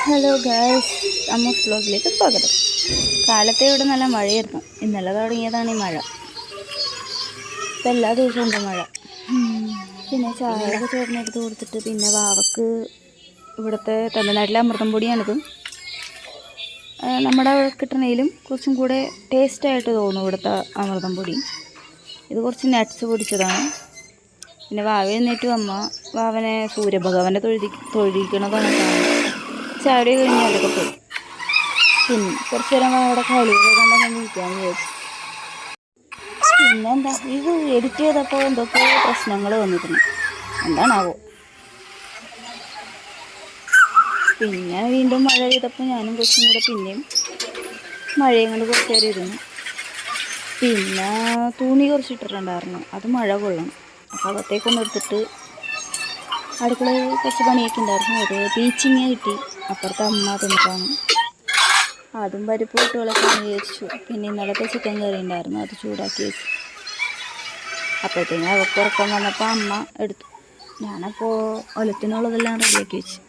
Hello guys, അമ്മൂസ് വ്ലോഗിലേക്ക് സ്വാഗതം. കാലത്തെ ഇവിടെ നല്ല മഴയായിരുന്നു. ഇന്നലെ തുടങ്ങിയതാണ് ഈ മഴ. ഇപ്പം എല്ലാ ദിവസവും ഉണ്ട് മഴ. പിന്നെ ചായയൊക്കെ ചേട്ടനെടുത്ത് കൊടുത്തിട്ട് പിന്നെ വാവക്ക് ഇവിടുത്തെ തമിഴ്നാട്ടിലെ അമൃതം പൊടിയാണിത്. നമ്മുടെ അവിടെ കിട്ടണേലും കുറച്ചും കൂടെ ടേസ്റ്റായിട്ട് തോന്നും ഇവിടുത്തെ അമൃതം പൊടി. ഇത് കുറച്ച് നട്ട്സ് പൊടിച്ചതാണ്. പിന്നെ വാവ എന്നിട്ടും വാവനെ സൂര്യഭഗവാനെ തൊഴിക്കണതാണ് കാണുന്നത്. ചാടി കഴിഞ്ഞ് അതൊക്കെ പോയി. പിന്നെ കുറച്ച് നേരം അവിടെ കളിയൊക്കെ കണ്ടെന്ന് ഇരിക്കാമെന്ന് വിചാരിച്ചു. പിന്നെന്താ, ഇത് എഡിറ്റ് ചെയ്തപ്പോൾ എന്തൊക്കെ പ്രശ്നങ്ങൾ വന്നിരുന്നു, എന്താണാവോ. പിന്നെ വീണ്ടും മഴ പെയ്തപ്പോൾ ഞാനും കുറച്ചും കൂടെ പിന്നെയും മഴയും കൊണ്ട് കുറച്ച് നേരം ഇരുന്നു. പിന്നെ തുണി കുറച്ച് ഇട്ടിട്ടുണ്ടായിരുന്നു, അത് മഴ കൊള്ളണം. അപ്പോൾ അകത്തേക്കൊന്ന് എടുത്തിട്ട് അടുക്കളയിൽ കുറച്ച് പണിയൊക്കെ ഉണ്ടായിരുന്നു. അത് പീച്ചിങ്ങ കിട്ടി, അപ്പുറത്തെ അമ്മ തിന്നിട്ടാണ്. അതും പരിപ്പ് ഇട്ടുകളൊക്കെ വിചാരിച്ചു. പിന്നെ ഇന്നലത്തെ ചിക്കൻ കറി ഉണ്ടായിരുന്നു, അത് ചൂടാക്കി വെച്ചു. അപ്പോഴത്തേക്കും അവർക്ക് ഉറക്കം വന്നപ്പോൾ അമ്മ എടുത്തു. ഞാനപ്പോൾ ഒലത്തിനുള്ളതെല്ലാം റെഡിയാക്കി വെച്ചു.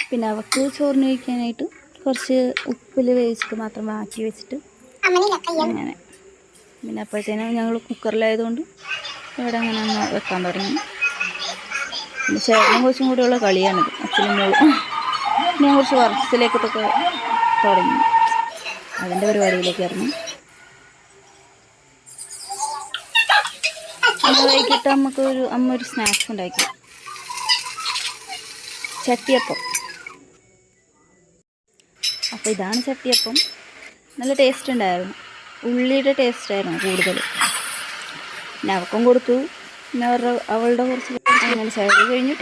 പിന്നെ അവർക്ക് ചോറിന് കഴിക്കാനായിട്ട് കുറച്ച് ഉപ്പിൽ വേവിച്ചിട്ട് മാത്രം മാറ്റി വെച്ചിട്ട് അങ്ങനെ. പിന്നെ അപ്പോഴത്തേനും ഞങ്ങൾ കുക്കറിലായതുകൊണ്ട് ഇവിടെ അങ്ങനെ ഒന്ന് വെക്കാൻ തുടങ്ങി. പിന്നെ ചേട്ടനും കുറച്ചും കൂടെയുള്ള കളിയാണിത്, അച്ഛനും മോളും. ഞാൻ കുറച്ച് വർക്ക്സിലേക്കൊക്കെ തുടങ്ങി, അതിൻ്റെ പരിപാടിയിലേക്കായിരുന്നു. പിന്നെ വൈകിട്ട് അമ്മ ഒരു സ്നാക്സ് ഉണ്ടാക്കി, ചട്ടിയപ്പം. അപ്പോൾ ഇതാണ് ചട്ടിയപ്പം. നല്ല ടേസ്റ്റ് ഉണ്ടായിരുന്നു, ഉള്ളിയുടെ ടേസ്റ്റായിരുന്നു കൂടുതൽ. പിന്നെ അവർക്കും കൊടുത്തു. പിന്നെ അവളുടെ കുറച്ച് അങ്ങനെ സൈഡ് കഴിഞ്ഞിട്ട്